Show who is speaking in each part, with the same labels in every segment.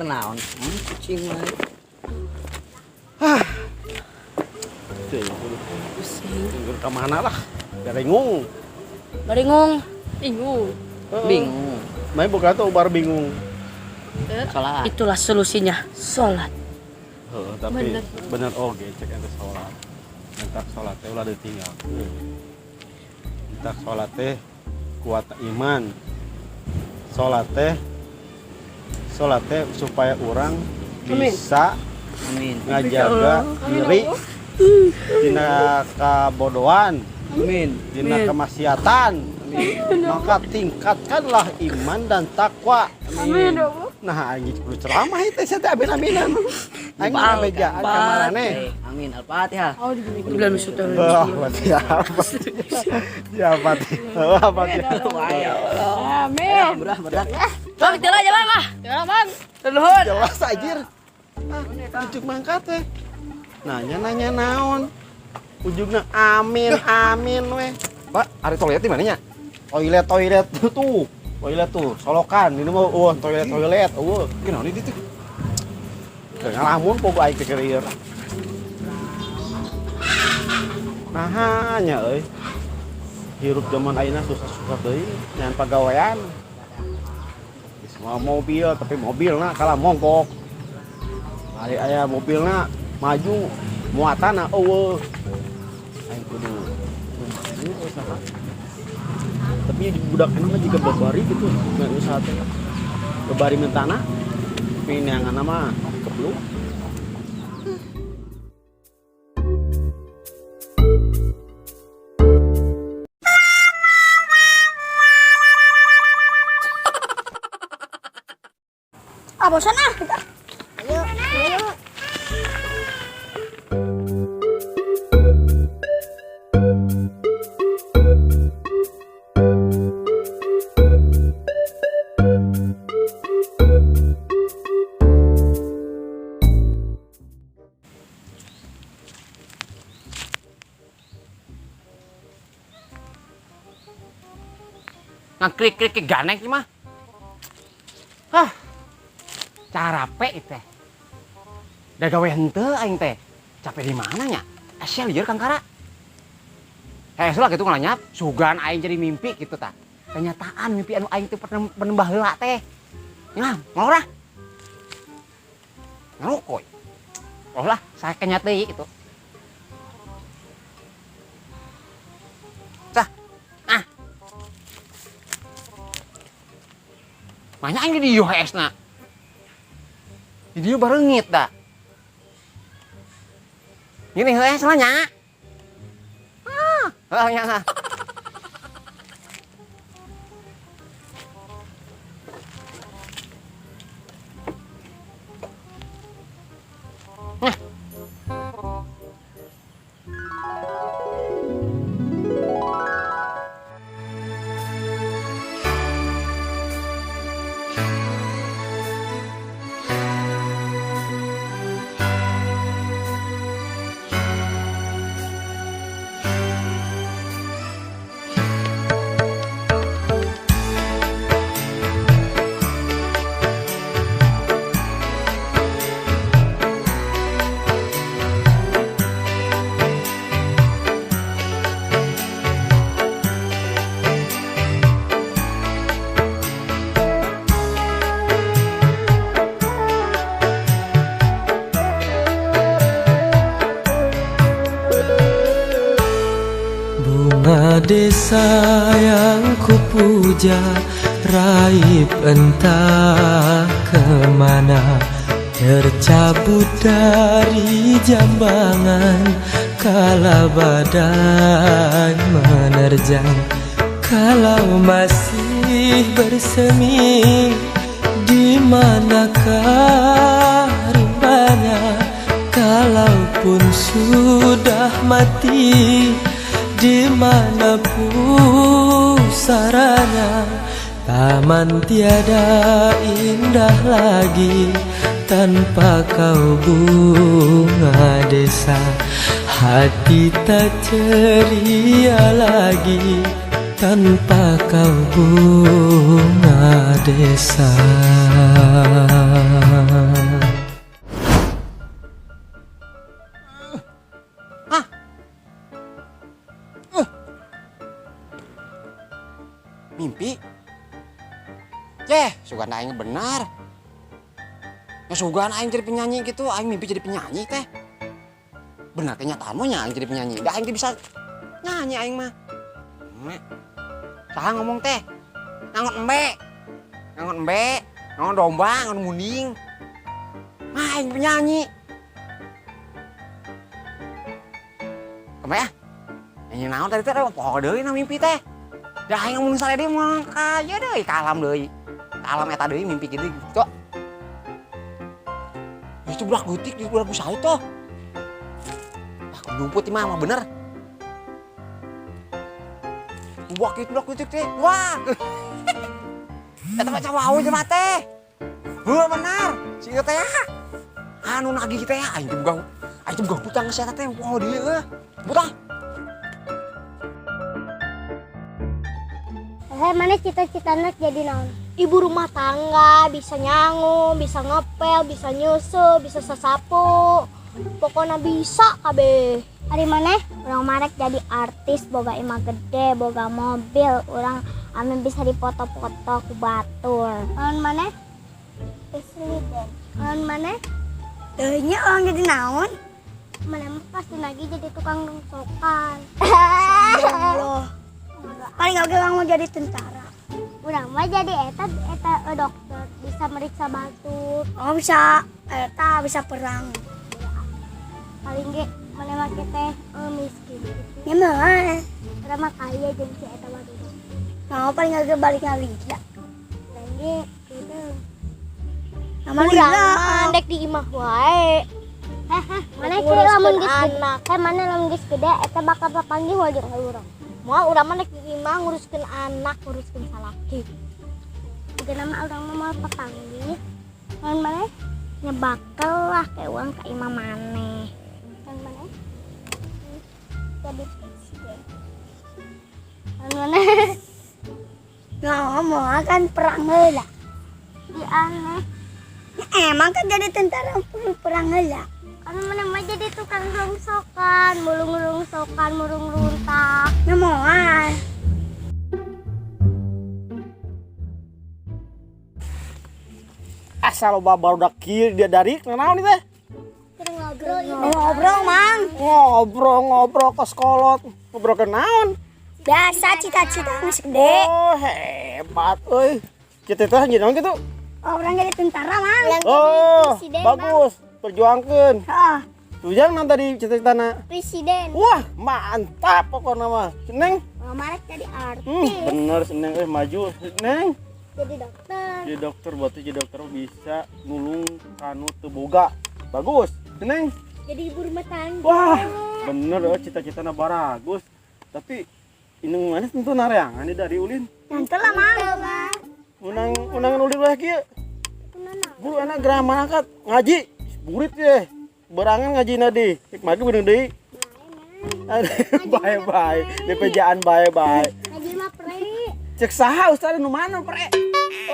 Speaker 1: Kenaon? Kucing mah.
Speaker 2: Pusing ke mana lah? Bingung.
Speaker 1: Bingung.
Speaker 2: Main buka tuh bar bingung.
Speaker 1: Salah.
Speaker 3: Itulah solusinya, sholat.
Speaker 2: Tapi bener oge cek ente sholat. Entar sholat teh ulah ditinggal. Entar sholat teh kuat iman. Sholat teh supaya orang bisa
Speaker 1: Amin.
Speaker 2: ngajaga diri dina kabodohan,
Speaker 1: Amin.
Speaker 2: dina kemaksiatan. Maka tingkatkanlah iman dan takwa.
Speaker 3: Amin.
Speaker 2: Nah, anjing kudu ceramah itu saya teh amin-aminan. Aing meja kamarane.
Speaker 1: Amin. Al-Fatihah.
Speaker 3: Oh, dibilang sudah.
Speaker 2: Siapa? Siapa? Apa dia?
Speaker 3: Amin.
Speaker 1: Berat.
Speaker 3: Bang, jalan aja bang ah. Jalan bang. Terluhur.
Speaker 2: Jelas anjir. Ujuk mangkat teh. Nanya naon. Ujungna amin we.
Speaker 4: Pak, ada toilet di mananya?
Speaker 2: Toilet tuh. Toilet tuh, solokan. Ini mah toilet.
Speaker 4: Kenapa di situ?
Speaker 2: Ngalamun pogo aing teh keur. Nahanya euy. Hirup zaman ayeuna susah-susah deui, nyan pagawean. Semua mobil, tapi mobilna kalah monggok. Ari aya mobilna maju muatanna eueuh. Aing kudu usaha. Tapi budak mah juga babari gitu, nggak usaha teh. Babari mentana, tapi neangan mah kebluk.
Speaker 3: Bosan ah. Ayo.
Speaker 4: Ngakrik-krik ganek sih mah. Carape teh. Da gawe henteu aing teh. Capek di mana nya? Asal lieur Kang Kara. Salah gitu ngalanyap, sugan aing jadi mimpi gitu tah. Kenyataan mimpi anu aing teh pernah heula teh. Nya, ngorah. Ngarukoy. Oh lah, saya kenyat deui itu. Cah. Manya aing di dieu HS-na. Di dieu bareungit dah. Gini heuh salahnya. Nya.
Speaker 5: Bunga desa yang kupuja, raib entah kemana, tercabut dari jambangan kala badai menerjang. Kalau masih bersemi, di manakah rimbanya? Kalaupun sudah mati, di mana pusaranya? Taman tiada indah lagi tanpa kau bunga desa. Hati tak ceria lagi tanpa kau bunga desa.
Speaker 4: Mimpi? Sugan aing benar. Ya sugan aing jadi penyanyi gitu, aing mimpi jadi penyanyi teh. Benar kenyataan mah aing jadi penyanyi. Da aing bisa nyanyi aing mah. Saha ngomong teh? Ngangon embe. Ngangon domba, ngangon munding. Mah aing penyanyi. Kemana ya? Nyanyi naon tadi teh poho deui na mimpi teh. Da aing ngomong sare deui mah kaya deui ka alam deui. Ka alam eta deui mimpi kitu cok. Itu budak gutik di budak usaha itu. Aku nyumput mah bener. Budak gutik teh. Wah. Eta mah cawau je mah teh. Heuh benar. Si ieu teh anu nagih teh aing teh buka hutang si eta teh poho dieu euy. Butang.
Speaker 3: Mana cita-citana jadi naon? Ibu rumah tangga, bisa nyangu, bisa ngepel, bisa nyusu, bisa sasapu. Pokoknya bisa kabeh. Ari mana? Urang marek jadi artis, boga imah gede, boga mobil, urang amin bisa dipoto-foto ku batur. Naon mana? Presiden. Naon mana? Teu nya orang jadi naon? Mana mah pasti lagi jadi tukang rongsokan. Allah. Paling oge orang mau jadi tentara. Urang mah jadi eta dokter, bisa meriksa batuk. Oh bisa bisa perang. Paling ge mana mah teh miskin. Ya mah. Urang mah kaya jadi si eta batuk. Mau paling oge balik ngalija. Dan ge kitu. Urang dek di imah wae. Mana ke lamun geus anak, mana lamun geus gede eta bakal papanggih wajib urang. Mau urang mah imah nguruskeun anak, nguruskeun salaki. Juga nama urang mah mau papanggih. Mun maneh nyebakel lah ke uang ka imah maneh. Mun maneh jadi presiden. Mun maneh ngomong kan perang heula. Di aneh. Emang kan jadi tentara perang heula. Kan mana mah jadi tukang rongsokan, mulung rongsokan, murung runtak. Nyamoan.
Speaker 2: Asal loba barudak kieu dia dari naon ieu teh?
Speaker 3: Ngobrol, Mang.
Speaker 2: Ngobrol ke sekolot. Ngobrol ke naon?
Speaker 3: Biasa cita-cita geus gede.
Speaker 2: Oh, hebat euy. Kita teh jadi naon kitu?
Speaker 3: Orang jadi tentara, Mang.
Speaker 2: Oh, bagus. Perjuangkeun.
Speaker 3: Heeh.
Speaker 2: Tujang nanti tadi cita-citana.
Speaker 3: Presiden.
Speaker 2: Wah, mantap pokoknya mah. Neng.
Speaker 3: Marek jadi artis.
Speaker 2: Bener seneng maju. Neng.
Speaker 3: Jadi dokter.
Speaker 2: Jadi dokter berarti jadi dokter bisa nulung kanu teu boga. Bagus. Neng.
Speaker 3: Jadi ibu rumah tangga.
Speaker 2: Wah, bener cita-citana bagus. Tapi inung manis tentu nareangan dari ulin.
Speaker 3: Nanti lah, Mang.
Speaker 2: Unang ulin lah kieu. Guru anak gerama angkat ngaji. Burit ye. Berangan ngaji nadi. Hik magi bener deui. Bye. Di pejaan bye.
Speaker 3: Ngaji mah pre.
Speaker 2: Cek saha ustaz nu mana pre?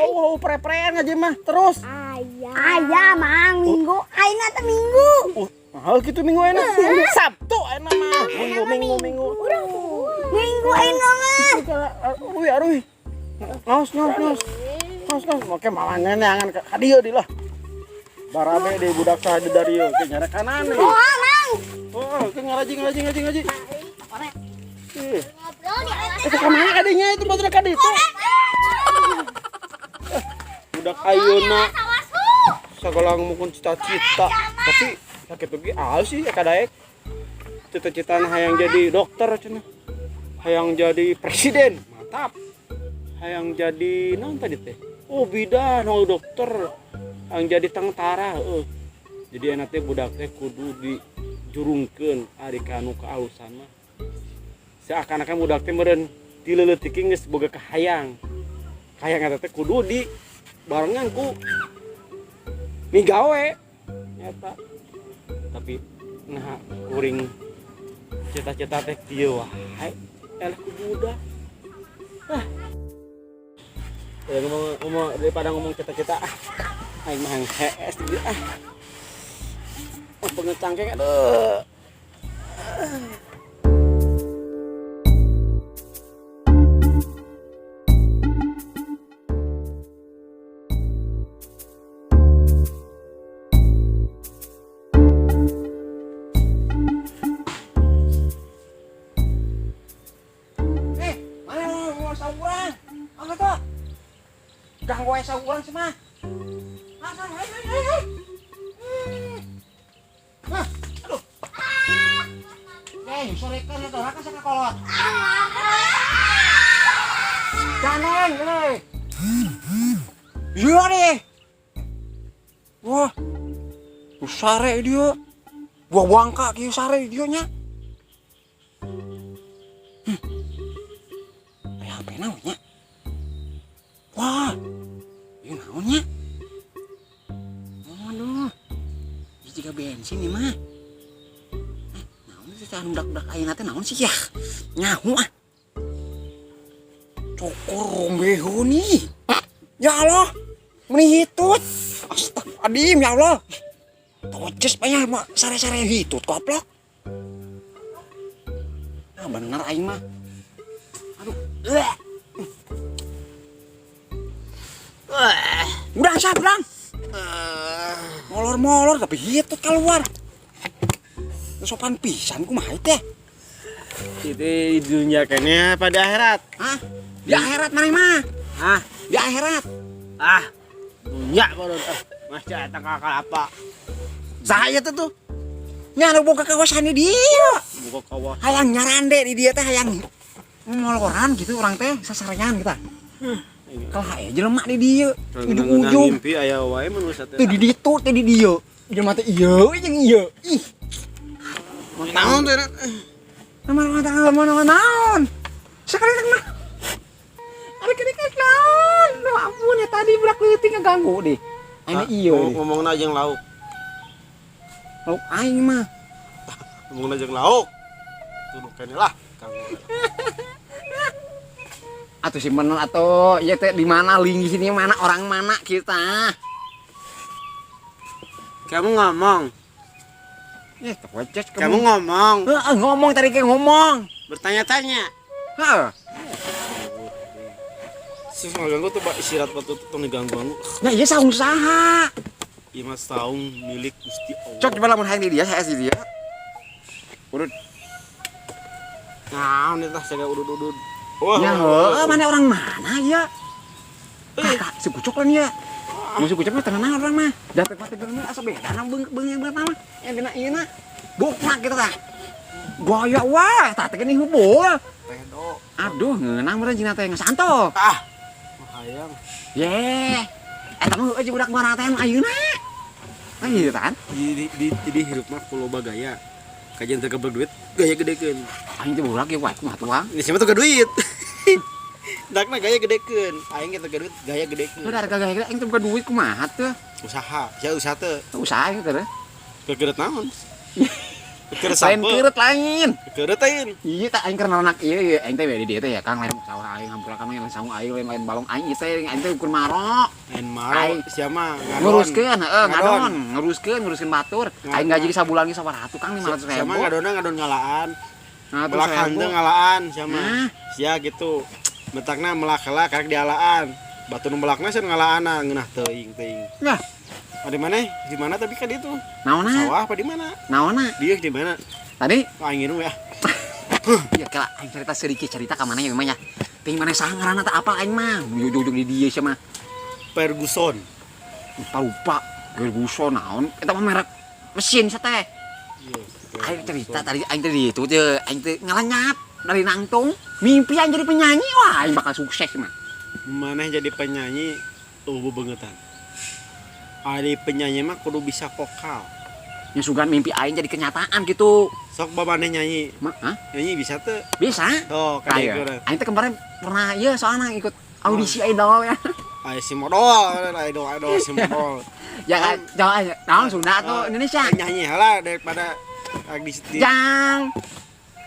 Speaker 2: Oh, pre-prean ngaji mah terus.
Speaker 3: Ayah, Mang, minggu. Aina teh minggu.
Speaker 2: Hal gitu minggu enak. Sabtu enak mah. Minggu.
Speaker 3: Minggu aina mah.
Speaker 2: Aruy. Ngaos. Oke malah nenangan ka dieu di lah. Barabe di budak saha dari ieu ke nyara kanan.
Speaker 3: Oh, Mang.
Speaker 2: Oh, ke ngaji.
Speaker 3: Ngobrol di atas.
Speaker 2: Itu kemana kadinya itu batur ka ditu. Budak ayeuna sagala ngomongkeun cita-cita. Tapi sakitu ge sih kadaek. Cita-citana hayang jadi dokter cenah. Hayang jadi presiden. Mantap. Hayang jadi naon tadi teh? Oh, bidan, dokter. Hayang jadi tentara, Jadi anak teh budak teh kudu dijurungkeun ari kanu kaalusan mah. Seakan-akan budak teh meureun dileuleutikeun geus boga kahayang. Kahayang eta teh kudu di barengan ku migawe eta. Tapi nah kuring cita-cita teh kieu wae eleh ku budak. Ya ngomong daripada ngomong kita aing mah HS dia pengecangkeng aduh.
Speaker 4: Ganggu esa urang sih mah. Aduh. Sore kan itu raka sa kolot. Jangan, iya nih. Wah. Sare dia. Buah bangka kieu sare dia nya. Aya HP naonnya? Wah. Ieu naonnya? Aduh. Ieu juga bensin ieu mah. Naon sih can dak-dak ayeuna teh naon sih ya? Nyaho ah. Cokor rombeho nih. Ya Allah. Meni hitut. Astagfirullahaladzim ya Allah. Toces banyak mah sare-sare hitut koplok. Ah bener aing mah. Aduh. Udah sabrang. Molor-molor tapi hitut keluar. Sopan pisan kumaha teh.
Speaker 2: Di dunia kene pada akhirat.
Speaker 4: Hah? Di akhirat mana mah?
Speaker 2: Hah?
Speaker 4: Di akhirat.
Speaker 2: Dunia baru masih datang kakak apa?
Speaker 4: Saya tuh. Nya anu boga kawasan dia.
Speaker 2: Buka kawas.
Speaker 4: Hayang nyarande di dia teh hayang moloran gitu orang teh sasarean kita. Kalau aya jelema di dieu, ujung-ujung.
Speaker 2: Mimpi aya wae manusia teh.
Speaker 4: Teu di ditu, teu di dieu. Jelema teh ieu jeung ieu. Ih.
Speaker 2: Naon teh?
Speaker 4: Naon? Sekali teh mah. Ari kedeket naon? Nu ampun ya tadi budak leutik ngaganggu deh. Aya ieu.
Speaker 2: Ngomongna jeung lauk.
Speaker 4: Lauk aing mah.
Speaker 2: Ngomongna jeung lauk. Tuduh kene lah.
Speaker 4: Atuh si bener atuh, ieu teh di mana linggih sini mana orang mana kita.
Speaker 2: Kamu ngomong.
Speaker 4: Tewecet
Speaker 2: Kamu ngomong.
Speaker 4: Ngomong tadi kayak ngomong.
Speaker 2: Bertanya-tanya.
Speaker 4: Heeh.
Speaker 2: Sus ngaganggu tuh Pak istirahat waktu itu tong diganggu.
Speaker 4: Ya ieu saung saha?
Speaker 2: Ieu mah saung milik Gusti Allah.
Speaker 4: Cok coba lamun hayang di dia, saya di dia. Urut.
Speaker 2: Naon eta saga udud-udud. Wah.
Speaker 4: Ya heuh, mana orang mana ya? Si kucuk lain ya. Musuh kucuk mah tenang orang mah. Dapat mati bener asa beda na beung yang pertama. Yang dina ieu na. Bokna kita tah. Gaya wah, tah teh geuning hubul.
Speaker 2: Pedo.
Speaker 4: Aduh, ngeunang meureun cina teh ngasanto.
Speaker 2: Hayang.
Speaker 4: Ye. Eta mah heueuh budak marah teh ayeuna. Ah ieu tan.
Speaker 2: Di hirup mah kuloba gaya. Kajian teu keblek duit, gaya gedekeun.
Speaker 4: Aing teh budak ge wae kumaha tuang.
Speaker 2: Ini siapa tuh duit. Dakna gaya gedekeun. Aing teh duit gaya gedekeun.
Speaker 4: Udah harga gaya aing teh bukan duit kumaha teh.
Speaker 2: Usaha, sia usaha teh.
Speaker 4: Usaha ieu teh.
Speaker 2: Kekeureut naon? Kekeureut
Speaker 4: Lain
Speaker 2: sampe.
Speaker 4: keureut lain.
Speaker 2: Kekeureut teh.
Speaker 4: Iya tak aing keur anak ieu aing teh di dieu teh ya Kang lain sawah aing hampura kan lain saung aing lain balong aing ieu teh aing teh ukur maro.
Speaker 2: Lain maro sia mah
Speaker 4: Nguruskeun heeh ngadon, nguruskeun batur. Aing gaji sabulan ge 100 Kang 500.000.
Speaker 2: Sia mah ngadon ngalaan.
Speaker 4: Nah,
Speaker 2: Belak handeng ngalaan sia mah. Sia gitu. Betakna melak heula karek dialaan. Batu nu belakna sieun ngalaana ngeunah teuing.
Speaker 4: Nah,
Speaker 2: Di mana? Di mana tapi kan itu?
Speaker 4: naonna?
Speaker 2: Sawah apa di mana?
Speaker 4: Naonna?
Speaker 2: Dia di mana?
Speaker 4: Tadi
Speaker 2: Aing ngiru ya.
Speaker 4: ya kala aing cerita ka mana ya memang ya. Teh mana saha ngaranna teh apal aing mah. Ujug-ujug di dieu sia mah.
Speaker 2: Ferguson.
Speaker 4: Lupa Ferguson naon eta mah merek mesin sa teh. Aing cerita tadi aing teh di itu teh aing teh ngalanyap dari nangtung mimpi aing jadi penyanyi wah aing bakal sukses mah.
Speaker 2: Maneh jadi penyanyi bebengetan. Ari penyanyi mah kudu bisa vokal.
Speaker 4: Nya sugan mimpi aing jadi kenyataan gitu.
Speaker 2: Sok babaneh nyanyi.
Speaker 4: Hah?
Speaker 2: Nyanyi bisa teh.
Speaker 4: Bisa?
Speaker 2: Tuh,
Speaker 4: Ayo.
Speaker 2: kayak
Speaker 4: Aing teh kemarin pernah ieu soalnya ikut audisi idol ya.
Speaker 2: Ay si modal, idol si modal.
Speaker 4: Ya jangan naon Sunda atau Indonesia?
Speaker 2: Nyanyi heula daripada di
Speaker 4: Jang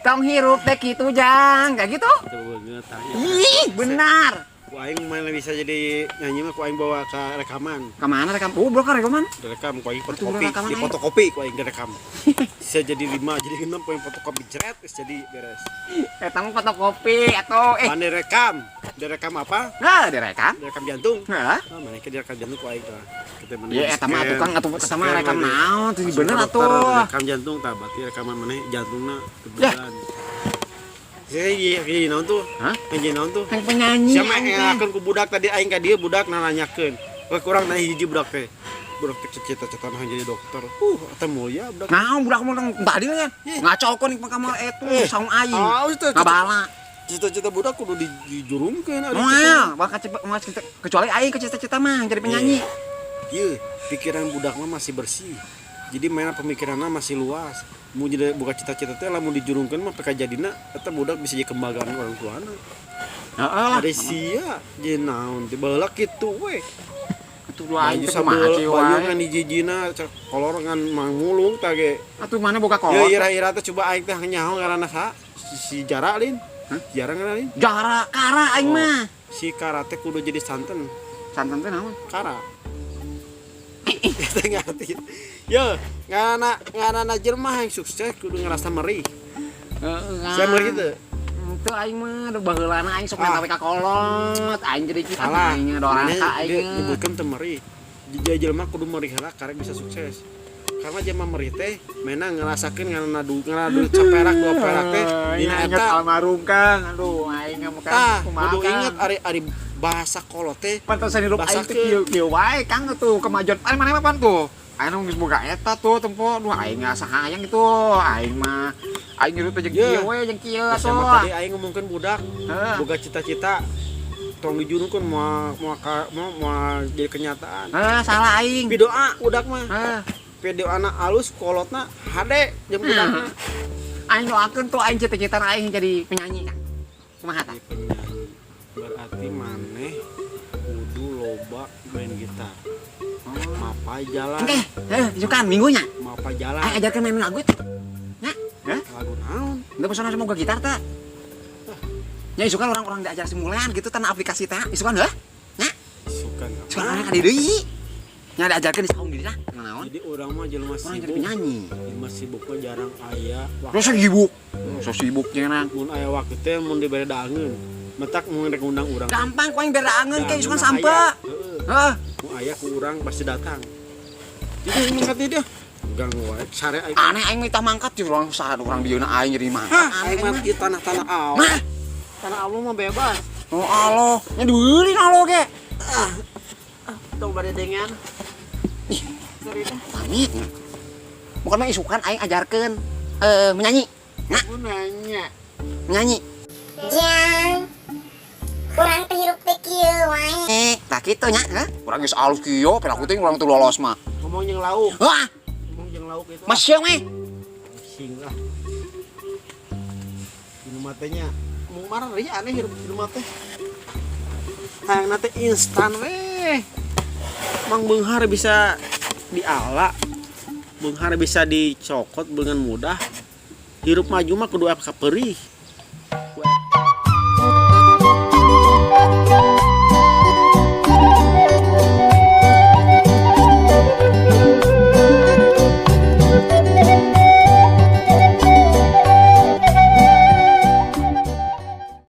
Speaker 4: Tong hirup teh gitu jang, kayak gitu.
Speaker 2: Itu banget tanya.
Speaker 4: Ih, benar.
Speaker 2: Ku aing mana bisa jadi nyanyi mah ku aing bawa ke rekaman.
Speaker 4: Kemana rekam? Oh, belum kan rekaman?
Speaker 2: Direkam ku aing
Speaker 4: Betul,
Speaker 2: fotokopi,
Speaker 4: rekaman
Speaker 2: di
Speaker 4: aing.
Speaker 2: fotokopi ku aing direkam. Bisa jadi 5, jadi 6 ku aing fotokopi jeret terus jadi beres.
Speaker 4: Eta mah fotokopi atau
Speaker 2: Mana direkam? Direkam apa?
Speaker 4: Nah, direkam.
Speaker 2: Direkam jantung.
Speaker 4: Hah?
Speaker 2: Ah, mana ke direkam jantung ku aing tah. Kita mana
Speaker 4: Ya eta mah
Speaker 2: scan,
Speaker 4: tukang atuh eta mah
Speaker 2: scan
Speaker 4: rekam
Speaker 2: mana.
Speaker 4: naon, teh bener
Speaker 2: Dokter
Speaker 4: atuh.
Speaker 2: Rekam jantung tah berarti rekaman mana jantungna
Speaker 4: Ya.
Speaker 2: kebulan. Iya, iya, naon tuh?
Speaker 4: Hah?
Speaker 2: Yang naon tuh?
Speaker 4: Yang penyanyi.
Speaker 2: Siapa
Speaker 4: aing teh.
Speaker 2: yang akan ku budak tadi aing ka dieu budak nanyakeun. Wah kurang nah hiji budak teh. Budak teh cita-cita jadi dokter. Eta mulia budak.
Speaker 4: Naon budak mah tadi kan. Ngacokon ka kamar itu saung aing.
Speaker 2: Itu
Speaker 4: Ngabala.
Speaker 2: cita-cita budak kudu dijurungkeun ari.
Speaker 4: Moal, bakal kecuali aing ke cita-cita mah jadi penyanyi.
Speaker 2: Ieu, pikiran budak mah masih bersih. Jadi mainan pemikiranna masih luas. Mau jadi buka cita-cita teh lamun dijurungkeun mah peka jadina eta budak bisa jadi kembagaan orang tuana.
Speaker 4: Heeh lah.
Speaker 2: Ada sia jeung naon teh baheula kitu we.
Speaker 4: Atuh dua aing teh
Speaker 2: Sambil
Speaker 4: kumaha sih
Speaker 2: bayu
Speaker 4: wae.
Speaker 2: ngan hiji-hijina kolor ngan mangulung tah ge.
Speaker 4: Atuh mana boga
Speaker 2: Ya
Speaker 4: kolot.
Speaker 2: ira-ira teh coba aing teh nyaho ngaranna sa? Si Jara lin. Hah? Jara ngaranna lin?
Speaker 4: Jara kara aing mah.
Speaker 2: Si Kara teh kudu jadi santen.
Speaker 4: Santan teh naon?
Speaker 2: Kara. Kita ngerti. Yo, ngaranna jelema yang sukses kudu ngerasa meri. Saya meri teu.
Speaker 4: Itu aing mah baheulana aing sok main ka kolot, aing jadi kita
Speaker 2: Salah.
Speaker 4: aing doraka aing.
Speaker 2: Nyebutkeun teu meri. Jelema kudu meri heula karek bisa sukses. Karena jelema meri teh mena ngerasakeun ngaranna duit saperak 2 perak teh dina
Speaker 4: ingat
Speaker 2: eta.
Speaker 4: almarhum Kang. Aduh aing mah
Speaker 2: Tah,
Speaker 4: kumaha.
Speaker 2: kudu inget ari bahasa kolot teh.
Speaker 4: Pantesan hirup aing teh
Speaker 2: Basakeun.
Speaker 4: kieu wae Kang tuh kemajuan paling mana mah pan tuh. Aing geus boga eta tuh tempo, duh aing asa hayang itu. Aing mah aing hirup teh jeung kieu we jeung kieu
Speaker 2: Sama
Speaker 4: atuh.
Speaker 2: tadi aing ngomongkeun budak
Speaker 4: Heeh.
Speaker 2: boga cita-cita tong dijurungkeun mau jadi kenyataan.
Speaker 4: Salah aing.
Speaker 2: Pidoa budak mah.
Speaker 4: Heh.
Speaker 2: Pidoana alus kolotna hade jeung budakna.
Speaker 4: Aing doakeun tuh aing cita-cita aing jadi penyanyi Kang. Kumaha tah?
Speaker 2: Berarti maneh kudu loba main gitar. Mapai jalan,
Speaker 4: Oke, isukan minggunya.
Speaker 2: mapai jalan.
Speaker 4: Aing ajarkeun main lagu itu. Nya,
Speaker 2: Lagu naon?
Speaker 4: Udah pesan sama gua gitar teh. Ya isukan orang-orang diajar simulan gitu tanah aplikasi teh. Isukan heuh? Nya,
Speaker 2: Sukan.
Speaker 4: isukan aya ka dieu deui. Nya diajarkeun di saung diri lah. Naon?
Speaker 2: Jadi orang mah jelema
Speaker 4: Orang jadi
Speaker 2: sibuk.
Speaker 4: penyanyi.
Speaker 2: Jelema sibuk mah jarang aya waktu.
Speaker 4: Terus sibuk. So sibuk cenah.
Speaker 2: Mun aya waktu teh mun dibere daangeun. Metak mun rek ngundang urang.
Speaker 4: Gampang ku aing beraangeun ke isukan
Speaker 2: Daangeunna
Speaker 4: sampe.
Speaker 2: aya. Heeh.
Speaker 4: Heuh.
Speaker 2: Mun aya ku urang pasti datang. Jadi ini kata dia. Gang wae sare aing.
Speaker 4: Aneh aing minta mangkat di orang saha urang dieuna aing jadi mangkat.
Speaker 2: Hah, aing mah di tanah-tanah awal.
Speaker 4: Mah,
Speaker 2: Tanah awal mah bebas.
Speaker 4: oh Allah, nya dieuleun alo ge.
Speaker 2: Tuh bade dengan.
Speaker 4: Pamit. Bukan mah isukan aing ajarkeun menyanyi. Nah,
Speaker 2: Aku nanya.
Speaker 4: menyanyi.
Speaker 3: Jang, kurang terhirup teh kieu wae.
Speaker 4: Tah kitu nya, heh. Urang geus alus kieu, pelaku teh urang teu lolos mah.
Speaker 2: Ngomong jeung lauk.
Speaker 4: Wah,
Speaker 2: Ngomong jeung lauk itu.
Speaker 4: masih meh.
Speaker 2: Sing lah. Minum matenya. Mau marah deui aneh hirup minum teh. Hayang nate instan we. Mang beunghar bisa diala. Beunghar bisa dicokot dengan mudah. Hirup maju mah kudu ap perih.